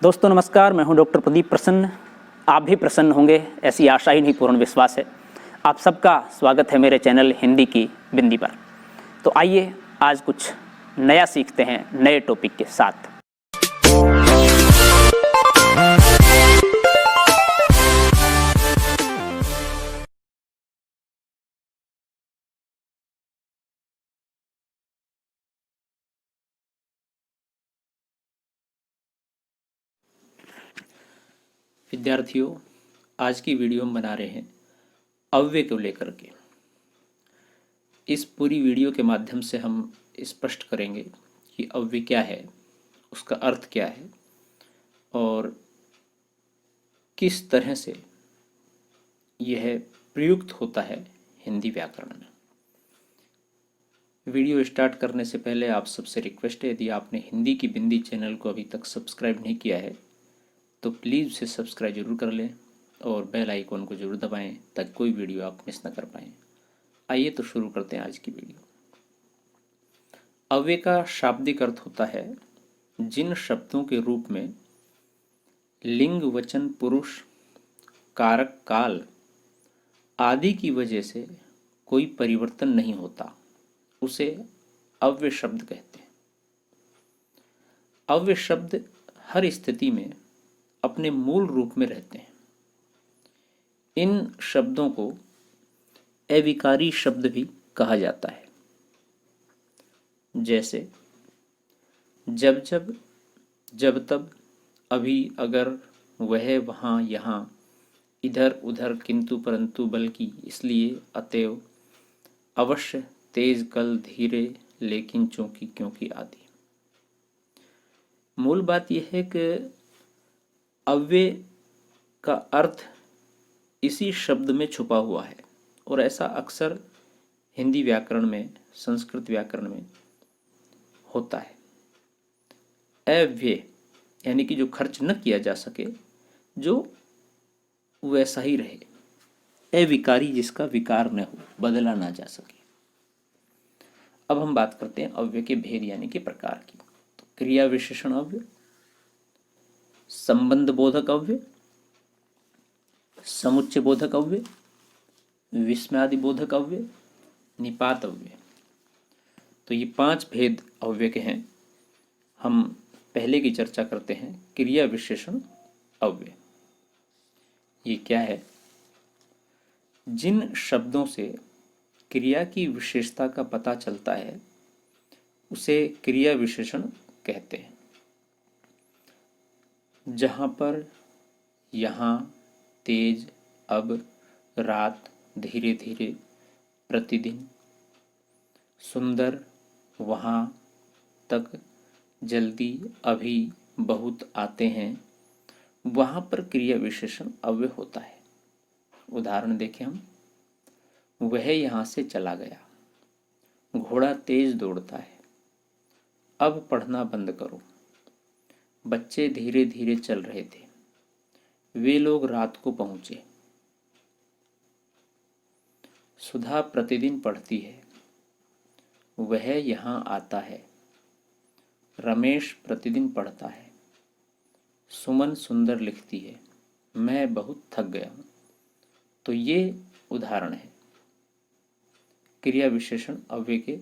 दोस्तों नमस्कार, मैं हूं डॉक्टर प्रदीप प्रसन्न। आप भी प्रसन्न होंगे ऐसी आशा ही नहीं, पूर्ण विश्वास है। आप सबका स्वागत है मेरे चैनल हिंदी की बिंदी पर। तो आइए आज कुछ नया सीखते हैं नए टॉपिक के साथ। विद्यार्थियों, आज की वीडियो हम बना रहे हैं अव्यय को लेकर के। इस पूरी वीडियो के माध्यम से हम स्पष्ट करेंगे कि अव्यय क्या है, उसका अर्थ क्या है और किस तरह से यह प्रयुक्त होता है हिंदी व्याकरण में। वीडियो स्टार्ट करने से पहले आप सबसे रिक्वेस्ट है, यदि आपने हिंदी की बिंदी चैनल को अभी तक सब्सक्राइब नहीं किया है तो प्लीज़ उसे सब्सक्राइब जरूर कर लें और बेल आइकॉन को जरूर दबाएं ताकि कोई वीडियो आप मिस ना कर पाएँ। आइए तो शुरू करते हैं आज की वीडियो। अव्यय का शाब्दिक अर्थ होता है जिन शब्दों के रूप में लिंग, वचन, पुरुष, कारक, काल आदि की वजह से कोई परिवर्तन नहीं होता, उसे अव्यय शब्द कहते हैं। अव्यय शब्द हर स्थिति में अपने मूल रूप में रहते हैं। इन शब्दों को अविकारी शब्द भी कहा जाता है। जैसे जब जब, जब तब, अभी, अगर, वह, वहाँ, यहाँ, इधर उधर, किंतु परंतु, बल्कि, इसलिए, अतएव, अवश्य, तेज, कल, धीरे, लेकिन, चूंकि, क्योंकि आदि। मूल बात यह है कि अव्यय का अर्थ इसी शब्द में छुपा हुआ है और ऐसा अक्सर हिंदी व्याकरण में, संस्कृत व्याकरण में होता है। अव्यय यानी कि जो खर्च न किया जा सके, जो वैसा ही रहे, अविकारी जिसका विकार न हो, बदला ना जा सके। अब हम बात करते हैं अव्यय के भेद यानी कि प्रकार की। तो क्रिया विशेषण अव्यय, संबंध बोधक अव्यय, समुच्चय बोधक अव्यय, विस्मयादि बोधक अव्यय, निपात अव्यय। तो ये 5 भेद अव्यय के हैं। हम पहले की चर्चा करते हैं क्रिया विशेषण अव्यय। ये क्या है? जिन शब्दों से क्रिया की विशेषता का पता चलता है उसे क्रिया विशेषण कहते हैं। जहाँ पर, यहाँ, तेज, अब, रात, धीरे धीरे, प्रतिदिन, सुंदर, वहाँ, तक, जल्दी, अभी, बहुत, आते हैं, वहाँ पर क्रिया विशेषण अव्यय होता है। उदाहरण देखें हम। वह यहाँ से चला गया, घोड़ा तेज दौड़ता है, अब पढ़ना बंद करो, बच्चे धीरे धीरे चल रहे थे, वे लोग रात को पहुंचे, सुधा प्रतिदिन पढ़ती है, वह यहाँ आता है, रमेश प्रतिदिन पढ़ता है, सुमन सुंदर लिखती है, मैं बहुत थक गया हूँ। तो ये उदाहरण है क्रिया विशेषण अव्यय के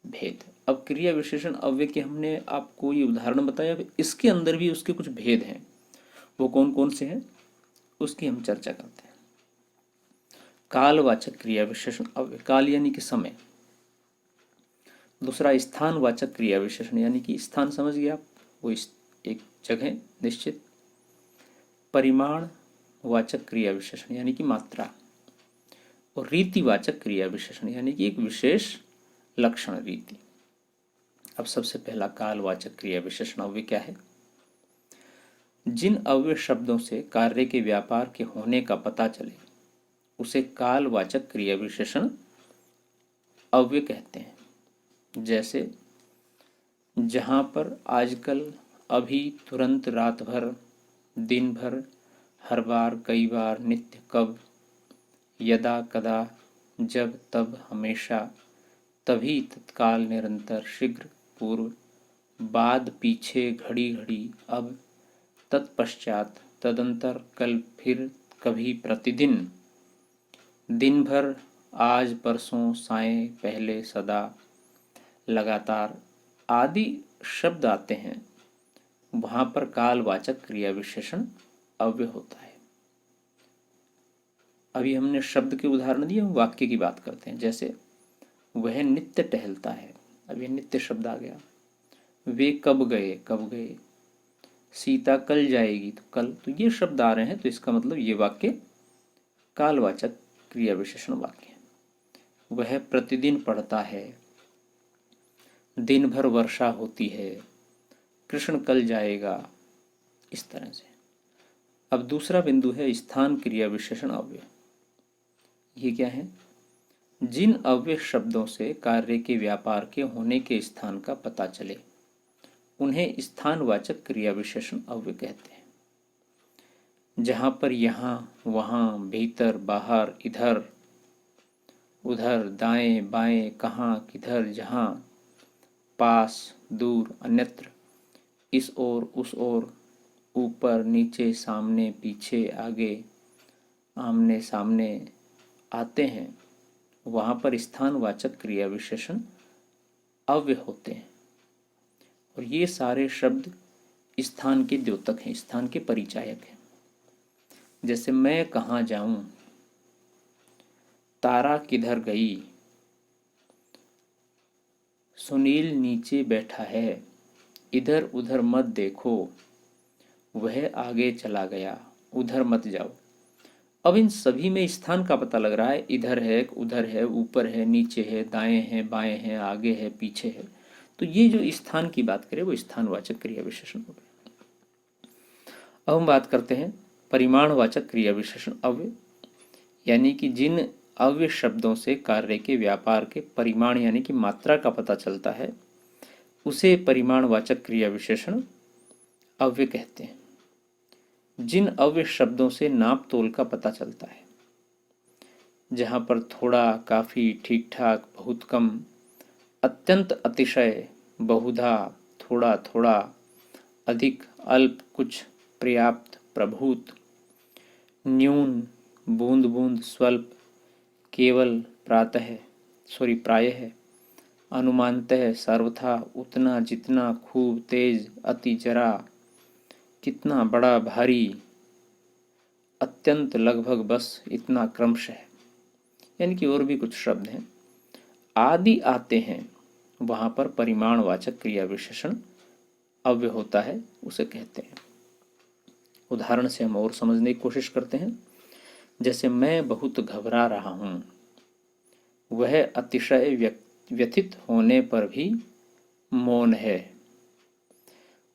भेद। अब क्रिया विशेषण अव्यय के हमने आपको ये उदाहरण बताया, इसके अंदर भी उसके कुछ भेद हैं। वो कौन कौन से हैं उसकी हम चर्चा करते हैं। कालवाचक क्रिया विशेषण अव्यय, काल यानी कि समय। दूसरा स्थानवाचक क्रिया विशेषण यानी कि स्थान समझ गए आप, वो एक जगह निश्चित। परिमाण वाचक क्रिया विशेषण यानी कि मात्रा। और रीतिवाचक क्रिया विशेषण यानी कि एक विशेष लक्षण, रीति। अब सबसे पहला कालवाचक क्रिया विशेषण अव्यय क्या है? जिन अव्यय शब्दों से कार्य के व्यापार के होने का पता चले उसे कालवाचक क्रिया विशेषण अव्यय कहते हैं। जैसे जहाँ पर, आजकल, अभी, तुरंत, रात भर, दिन भर, हर बार, कई बार, नित्य, कब, यदा, कदा, जब, तब, हमेशा, तभी, तत्काल, निरंतर, शीघ्र, पूर्व, बाद, पीछे, घड़ी घड़ी, अब, तत्पश्चात तदंतर कल फिर कभी प्रतिदिन दिन भर आज परसों साएं पहले सदा लगातार आदि शब्द आते हैं, वहां पर कालवाचक क्रिया विशेषण अव्यय होता है। अभी हमने शब्द के उदाहरण दिए, हम वाक्य की बात करते हैं। जैसे वह नित्य टहलता है, अभी नित्य शब्द आ गया। वे कब गए, कब गए। सीता कल जाएगी, तो कल, तो ये शब्द आ रहे हैं, तो इसका मतलब ये वाक्य कालवाचक क्रिया विशेषण वाक्य है। वह प्रतिदिन पढ़ता है, दिन भर वर्षा होती है, कृष्ण कल जाएगा, इस तरह से। अब दूसरा बिंदु है स्थान क्रिया विशेषण अव्यय। ये क्या है? जिन अव्यय शब्दों से कार्य के व्यापार के होने के स्थान का पता चले उन्हें स्थानवाचक क्रिया विशेषण अव्यय कहते हैं। जहां पर यहाँ, वहां, भीतर, बाहर, इधर उधर, दाएं बाएं, कहाँ किधर, जहां, पास दूर, अन्यत्र, इस ओर उस ओर, ऊपर नीचे, सामने पीछे, आगे, आमने सामने आते हैं, वहां पर स्थानवाचक क्रिया विशेषण अव्यय होते हैं। और ये सारे शब्द स्थान के द्योतक हैं, स्थान के परिचायक हैं। जैसे मैं कहाँ जाऊं, तारा किधर गई, सुनील नीचे बैठा है, इधर उधर मत देखो, वह आगे चला गया, उधर मत जाओ। अब इन सभी में स्थान का पता लग रहा है। इधर है, उधर है, ऊपर है, नीचे है, दाएं है, बाएं है, आगे है, पीछे है। तो ये जो स्थान की बात करें वो स्थानवाचक क्रिया विशेषण हो गया। अब हम बात करते हैं परिमाणवाचक क्रिया विशेषण अव्यय, यानी कि जिन अव्यय शब्दों से कार्य के व्यापार के परिमाण यानी कि मात्रा का पता चलता है उसे परिमाणवाचक क्रिया विशेषण अव्यय कहते हैं। जिन अव्यय शब्दों से नाप तोल का पता चलता है, जहां पर थोड़ा, काफी, ठीक ठाक, बहुत कम, अत्यंत, अतिशय, बहुधा, थोड़ा थोड़ा, अधिक, अल्प, कुछ, पर्याप्त, प्रभूत, न्यून, बूंद बूंद, स्वल्प, केवल, प्रायः, अनुमानतः, सर्वथा, उतना, जितना, खूब, तेज, अति, जरा, कितना, बड़ा, भारी, अत्यंत, लगभग, बस, इतना, क्रमशः, यानी कि और भी कुछ शब्द हैं, आदि आते हैं, वहां पर परिमाणवाचक क्रिया विशेषण अव्यय होता है, उसे कहते हैं। उदाहरण से हम और समझने की कोशिश करते हैं। जैसे मैं बहुत घबरा रहा हूं, वह अतिशय व्यथित होने पर भी मौन है,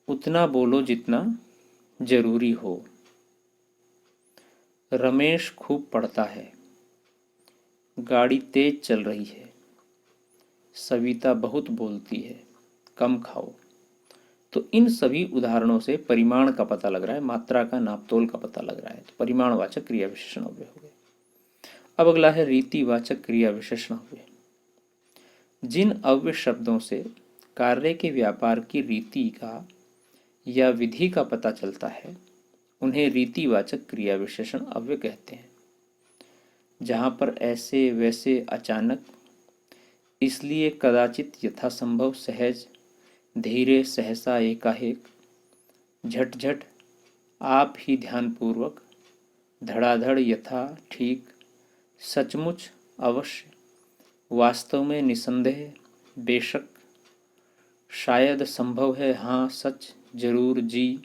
उतना बोलो जितना जरूरी हो, रमेश खूब पढ़ता है, गाड़ी तेज चल रही है, सविता बहुत बोलती है, कम खाओ। तो इन सभी उदाहरणों से परिमाण का पता लग रहा है, मात्रा का, नापतोल का पता लग रहा है। तो परिमाणवाचक क्रिया विशेषण अव्यय हो गए। अब अगला है रीतिवाचक क्रिया विशेषण अव्यय। जिन अव्यय शब्दों से कार्य के व्यापार की रीति का या विधि का पता चलता है उन्हें रीतिवाचक क्रिया विशेषण अव्यय कहते हैं। जहां पर ऐसे, वैसे, अचानक, इसलिए, कदाचित, यथासंभव, सहज, धीरे, सहसा, एकाएक, झटझट, आप ही, ध्यानपूर्वक, धड़ाधड़, यथा, ठीक, सचमुच, अवश्य, वास्तव में, निसंदेह, बेशक, शायद, संभव है, हाँ, सच, जरूर, जी,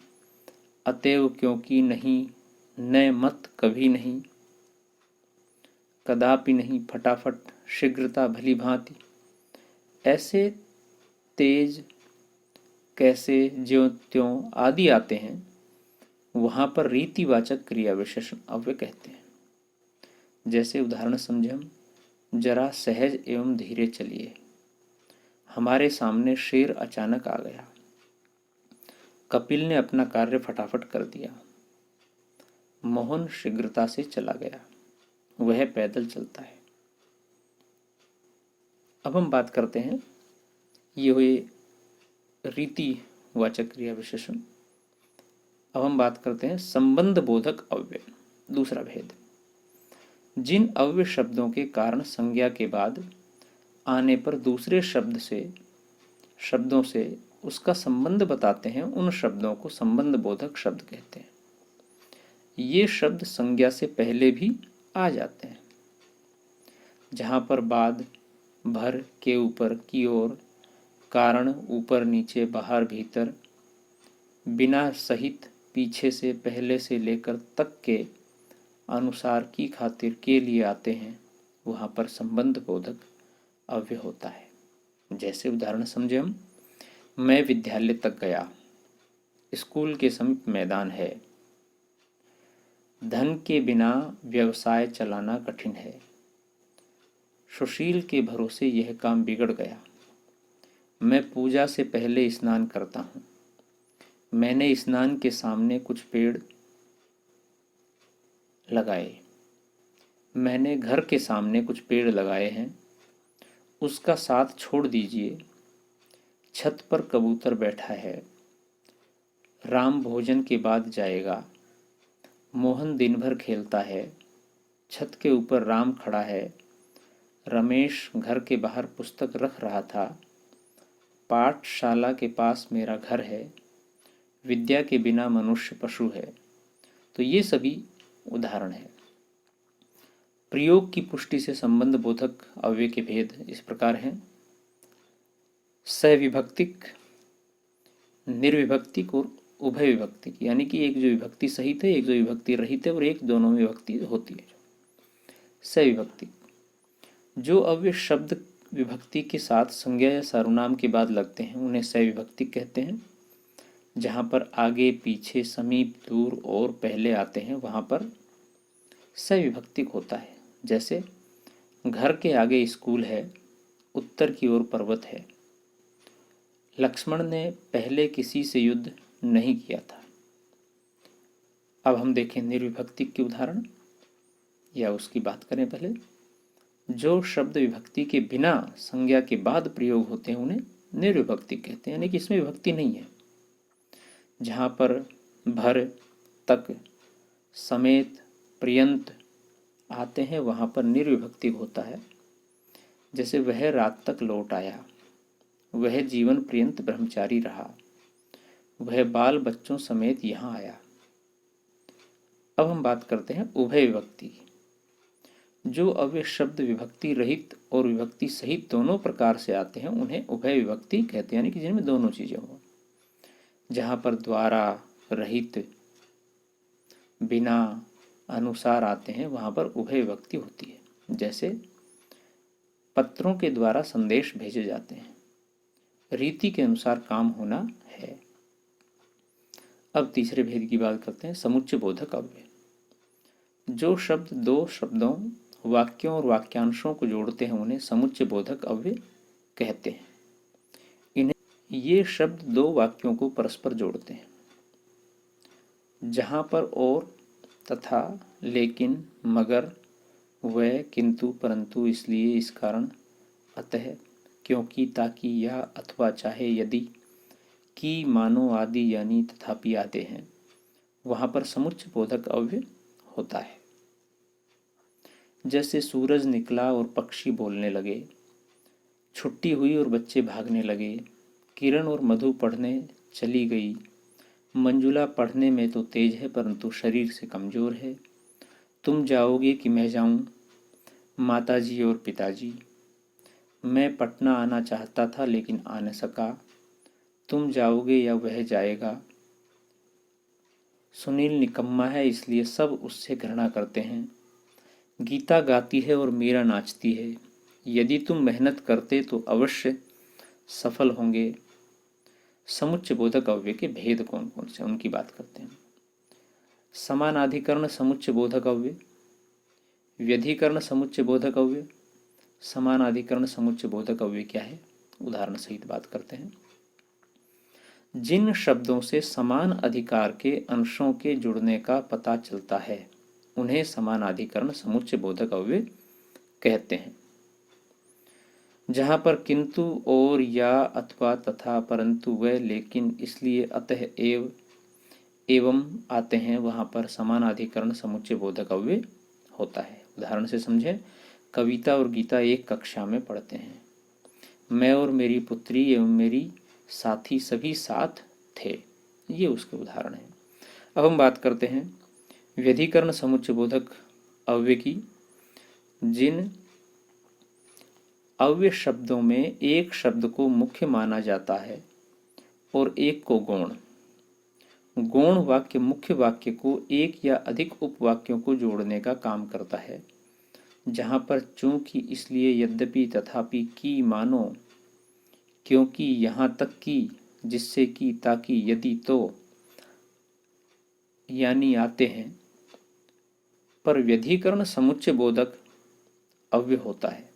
अतएव, क्योंकि, नहीं, न, मत, कभी नहीं, कदापि नहीं, फटाफट, शीघ्रता, भली भांति, ऐसे, तेज, कैसे, ज्यों त्यों आदि आते हैं, वहां पर रीतिवाचक क्रिया विशेषण अव्यय कहते हैं। जैसे उदाहरण समझे हम, जरा सहज एवं धीरे चलिए, हमारे सामने शेर अचानक आ गया, कपिल ने अपना कार्य फटाफट कर दिया, मोहन शीघ्रता से चला गया, वह पैदल चलता है। अब हम बात करते हैं, ये हुए रीतिवाचक क्रिया विशेषण। अब हम बात करते हैं संबंध बोधक अव्यय, दूसरा भेद। जिन अव्यय शब्दों के कारण संज्ञा के बाद आने पर दूसरे शब्दों से उसका संबंध बताते हैं, उन शब्दों को संबंध बोधक शब्द कहते हैं। ये शब्द संज्ञा से पहले भी आ जाते हैं। जहाँ पर बाद, भर, के ऊपर, की ओर, कारण, ऊपर नीचे, बाहर भीतर, बिना सहित, पीछे से, पहले से लेकर तक के अनुसार, की खातिर, के लिए आते हैं, वहाँ पर संबंध बोधक अव्यय होता है। जैसे उदाहरण समझे हम, मैं विद्यालय तक गया, स्कूल के समीप मैदान है, धन के बिना व्यवसाय चलाना कठिन है, सुशील के भरोसे यह काम बिगड़ गया, मैं पूजा से पहले स्नान करता हूँ, मैंने स्नान के सामने कुछ पेड़ लगाए, मैंने घर के सामने कुछ पेड़ लगाए हैं, उसका साथ छोड़ दीजिए, छत पर कबूतर बैठा है, राम भोजन के बाद जाएगा, मोहन दिन भर खेलता है, छत के ऊपर राम खड़ा है, रमेश घर के बाहर पुस्तक रख रहा था, पाठशाला के पास मेरा घर है, विद्या के बिना मनुष्य पशु है। तो ये सभी उदाहरण है। प्रयोग की पुष्टि से संबंध बोधक अव्यय के भेद इस प्रकार हैं। सविभक्तिक, निर्विभक्तिक और उभय विभक्तिक, यानी कि एक जो विभक्ति सहित है, एक जो विभक्ति रहित है और एक दोनों में विभक्ति होती है। सविभक्तिक, जो अव्यय शब्द विभक्ति के साथ संज्ञा या सर्वनाम के बाद लगते हैं उन्हें सविभक्तिक कहते हैं। जहाँ पर आगे, पीछे, समीप, दूर और पहले आते हैं वहाँ पर सविभक्तिक होता है। जैसे घर के आगे स्कूल है, उत्तर की ओर पर्वत है, लक्ष्मण ने पहले किसी से युद्ध नहीं किया था। अब हम देखें निर्विभक्तिक के उदाहरण, या उसकी बात करें पहले। जो शब्द विभक्ति के बिना संज्ञा के बाद प्रयोग होते हैं उन्हें निर्विभक्तिक कहते हैं, यानी कि इसमें विभक्ति नहीं है। जहाँ पर भर, तक, समेत, पर्यंत आते हैं वहाँ पर निर्विभक्तिक होता है। जैसे वह रात तक लौट आया, वह जीवन पर्यंत ब्रह्मचारी रहा, वह बाल बच्चों समेत यहाँ आया। अब हम बात करते हैं उभय विभक्ति। जो अव्यय शब्द विभक्ति रहित और विभक्ति सहित दोनों प्रकार से आते हैं उन्हें उभय विभक्ति कहते हैं, यानी कि जिनमें दोनों चीजें हों। जहाँ पर द्वारा, रहित, बिना, अनुसार आते हैं वहाँ पर उभय विभक्ति होती है। जैसे पत्रों के द्वारा संदेश भेजे जाते हैं, रीति के अनुसार काम होना है। अब तीसरे भेद की बात करते हैं, समुच्चय बोधक अव्यय। जो शब्द दो शब्दों, वाक्यों और वाक्यांशों को जोड़ते हैं उन्हें समुच्चय बोधक अव्यय कहते हैं। ये शब्द दो वाक्यों को परस्पर जोड़ते हैं। जहाँ पर और, तथा, लेकिन, मगर, वह, किंतु, परंतु, इसलिए, इस कारण, अतः, क्योंकि, ताकि, या, अथवा, चाहे, यदि, की, मानो, आदि, यानी, तथापि आते हैं वहाँ पर समुच्चय बोधक अव्यय होता है। जैसे सूरज निकला और पक्षी बोलने लगे, छुट्टी हुई और बच्चे भागने लगे, किरण और मधु पढ़ने चली गई, मंजुला पढ़ने में तो तेज है परंतु शरीर से कमजोर है, तुम जाओगे कि मैं जाऊं, माताजी और पिताजी, मैं पटना आना चाहता था लेकिन आ न सका, तुम जाओगे या वह जाएगा, सुनील निकम्मा है इसलिए सब उससे घृणा करते हैं, गीता गाती है और मीरा नाचती है, यदि तुम मेहनत करते तो अवश्य सफल होंगे। समुच्चय बोधक अव्यय के भेद कौन कौन से, उनकी बात करते हैं। समानाधिकरण समुच्चय बोधक अव्यय, व्यधिकरण समुच्चय बोधक अव्यय। समानाधिकरण समुच्चय बोधक अव्यय क्या है, उदाहरण सहित बात करते हैं। जिन शब्दों से समान अधिकार के अंशों के जुड़ने का पता चलता है उन्हें समानाधिकरण समुच्चय बोधक अव्यय कहते हैं। जहाँ पर किंतु, और, या, अथवा, तथा, परंतु, वह, लेकिन, इसलिए, अतः, एव, एवं आते हैं वहाँ पर समानाधिकरण समुच्चय बोधक अव्यय होता है। उदाहरण से समझें, कविता और गीता एक कक्षा में पढ़ते हैं। मैं और मेरी पुत्री एवं मेरी साथी सभी साथ थे, ये उसके उदाहरण हैं। अब हम बात करते हैं व्यधिकरण समुच्चय बोधक अव्यय की। जिन अव्यय शब्दों में एक शब्द को मुख्य माना जाता है और एक को गौण, गौण वाक्य मुख्य वाक्य को एक या अधिक उपवाक्यों को जोड़ने का काम करता है। जहां पर चूंकि, इसलिए, यद्यपि, तथापि, की, मानो, क्योंकि, यहां तक कि, जिससे कि, ताकि, यदि, तो यानी आते हैं, पर व्यधिकरण समुच्चय बोधक अव्यय होता है।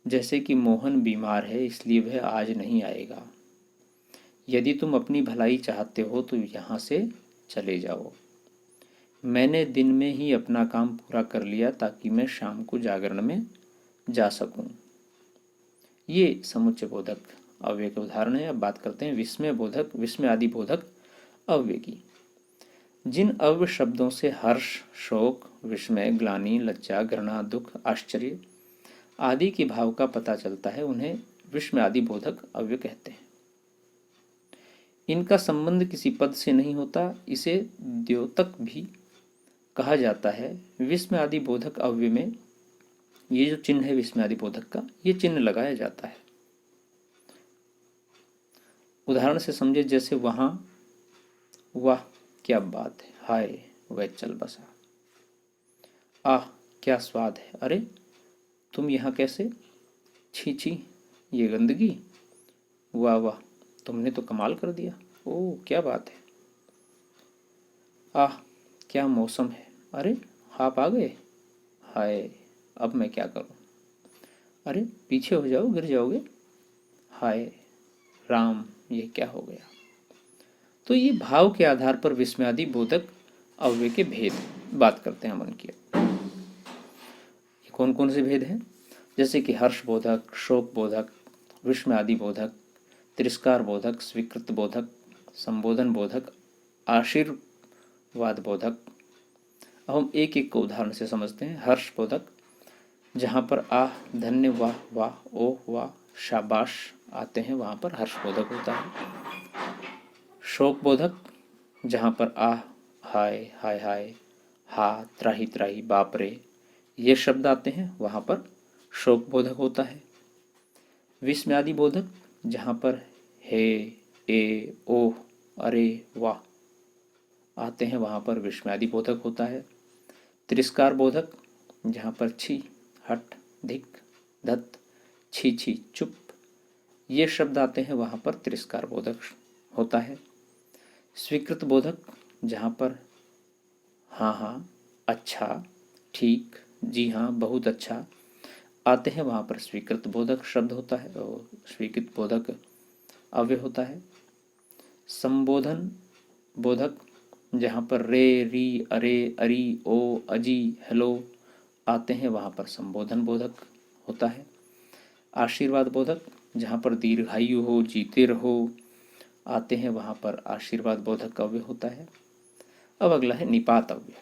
जैसे कि मोहन बीमार है इसलिए वह आज नहीं आएगा। यदि तुम अपनी भलाई चाहते हो तो यहाँ से चले जाओ। मैंने दिन में ही अपना काम पूरा कर लिया ताकि मैं शाम को जागरण में जा सकूं। ये समुच्चय बोधक अव्यय के उदाहरण है। अब बात करते हैं विस्मय बोधक, विस्मय आदि बोधक अव्यय की। जिन अव्यय शब्दों से हर्ष, शोक, विस्मय, ग्लानि, लज्जा, घृणा, दुख, आश्चर्य आदि के भाव का पता चलता है उन्हें विस्मय आदि बोधक अव्यय कहते हैं। इनका संबंध किसी पद से नहीं होता, इसे द्योतक भी कहा जाता है। विस्मय आदि बोधक अव्यय में ये जो चिन्ह है विस्मय आदि बोधक का, ये चिन्ह लगाया जाता है। उदाहरण से समझे, जैसे वहां, वाह क्या बात है, हाय वह चल बसा, आह क्या स्वाद है, अरे तुम यहाँ कैसे, छी छी ये गंदगी, वाह वाह तुमने तो कमाल कर दिया, ओह क्या बात है, आह क्या मौसम है, अरे आप आ गए, हाय अब मैं क्या करूं, अरे पीछे हो जाओ गिर जाओगे, हाय राम ये क्या हो गया। तो ये भाव के आधार पर विस्मयादि बोधक अव्यय के भेद बात करते हैं हम उनकी। कौन कौन से भेद हैं? जैसे कि हर्ष बोधक, शोक बोधक, विस्मयादि बोधक, तिरस्कार बोधक, स्वीकृत बोधक, संबोधन बोधक, आशीर्वाद बोधक। अब हम एक एक को उदाहरण से समझते हैं। हर्ष बोधक, जहाँ पर आह, धन्य, वाह वाह, ओह वाह, शाबाश आते हैं वहाँ पर हर्ष बोधक होता है। शोक बोधक, जहाँ पर आह, हाय हाय हाय, हा, त्राही त्राही, बाप रे ये शब्द आते हैं वहाँ पर शोक बोधक होता है। विस्मयादि बोधक, जहाँ पर हे, ए, ओह, अरे, वाह आते हैं वहाँ पर विस्मयादि बोधक होता है। तिरस्कार बोधक, जहाँ पर छी, हट, धिक, धत, छी छी, चुप ये शब्द आते हैं वहाँ पर तिरस्कार बोधक होता है। स्वीकृत बोधक, जहाँ पर हाँ हाँ, अच्छा, ठीक, जी हाँ, बहुत अच्छा आते हैं वहाँ पर स्वीकृत बोधक शब्द होता है और स्वीकृत बोधक अव्यय होता है। संबोधन बोधक, जहाँ पर रे, री, अरे, अरी, ओ, अजी, हेलो आते हैं वहाँ पर संबोधन बोधक होता है। आशीर्वाद बोधक, जहाँ पर दीर्घायु हो, जीते रहो आते हैं वहाँ पर आशीर्वाद बोधक अव्यय होता है। अब अगला है निपात अव्यय।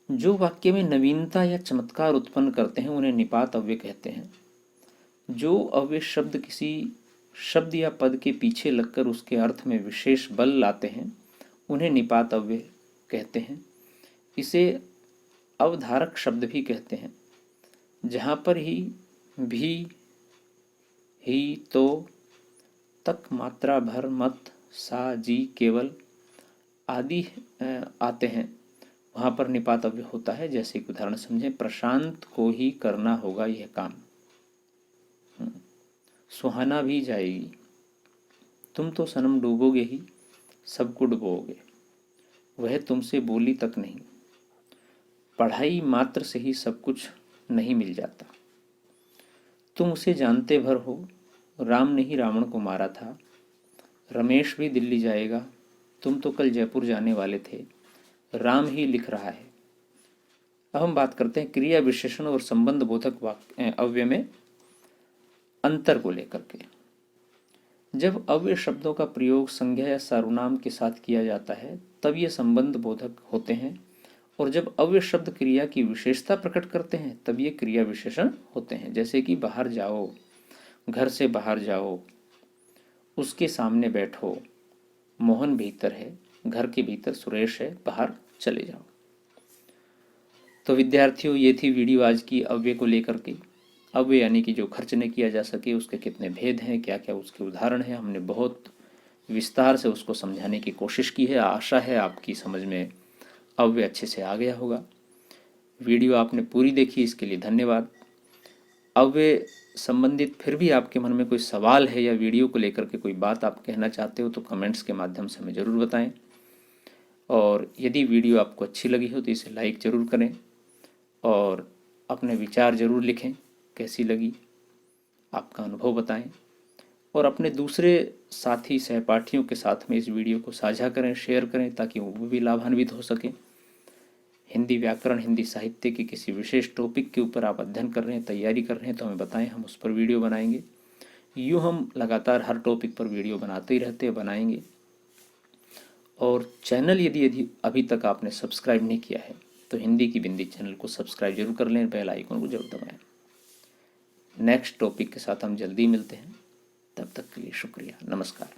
जो वाक्य में नवीनता या चमत्कार उत्पन्न करते हैं उन्हें निपात अव्यय कहते हैं। जो अव्यय शब्द किसी शब्द या पद के पीछे लगकर उसके अर्थ में विशेष बल लाते हैं उन्हें निपात अव्यय कहते हैं। इसे अवधारक शब्द भी कहते हैं। जहाँ पर भी, ही, तो, तक, मात्रा, भर, मत, सा, जी, केवल आदि आते हैं वहाँ पर निपात अव्यय होता है। जैसे कि उदाहरण समझें, प्रशांत को ही करना होगा यह काम, सुहाना भी जाएगी, तुम तो सनम डूबोगे ही, सबको डुबोगे, वह तुमसे बोली तक नहीं, पढ़ाई मात्र से ही सब कुछ नहीं मिल जाता, तुम उसे जानते भर हो, राम ने ही रावण को मारा था, रमेश भी दिल्ली जाएगा, तुम तो कल जयपुर जाने वाले थे, राम ही लिख रहा है। अब हम बात करते हैं क्रिया विशेषण और संबंध बोधक अव्यय में अंतर को लेकर के। जब अव्यय शब्दों का प्रयोग संज्ञा या सर्वनाम के साथ किया जाता है तब ये संबंध बोधक होते हैं, और जब अव्यय शब्द क्रिया की विशेषता प्रकट करते हैं तब ये क्रिया विशेषण होते हैं। जैसे कि बाहर जाओ, घर से बाहर जाओ, उसके सामने बैठो, मोहन भीतर है, घर के भीतर सुरेश है, बाहर चले जाओ। तो विद्यार्थियों, ये थी वीडियो आज की अव्यय को लेकर के। अव्यय यानी कि जो खर्च न किया जा सके, उसके कितने भेद हैं, क्या क्या उसके उदाहरण हैं, हमने बहुत विस्तार से उसको समझाने की कोशिश की है। आशा है आपकी समझ में अव्यय अच्छे से आ गया होगा। वीडियो आपने पूरी देखी, इसके लिए धन्यवाद। अव्यय संबंधित फिर भी आपके मन में कोई सवाल है या वीडियो को लेकर के कोई बात आप कहना चाहते हो तो कमेंट्स के माध्यम से हमें ज़रूर बताएं। और यदि वीडियो आपको अच्छी लगी हो तो इसे लाइक ज़रूर करें और अपने विचार ज़रूर लिखें, कैसी लगी, आपका अनुभव बताएं। और अपने दूसरे साथी सहपाठियों के साथ में इस वीडियो को साझा करें, शेयर करें, ताकि वो भी लाभान्वित हो सकें। हिंदी व्याकरण, हिंदी साहित्य के किसी विशेष टॉपिक के ऊपर आप अध्ययन कर रहे हैं, तैयारी कर रहे हैं तो हमें बताएं, हम उस पर वीडियो बनाएंगे। यूँ हम लगातार हर टॉपिक पर वीडियो बनाते ही रहते हैं, बनाएंगे। और चैनल यदि अभी तक आपने सब्सक्राइब नहीं किया है तो हिंदी की बिंदी चैनल को सब्सक्राइब जरूर कर लें, बेल आइकन को जरूर दबाएं। नेक्स्ट टॉपिक के साथ हम जल्दी मिलते हैं, तब तक के लिए शुक्रिया, नमस्कार।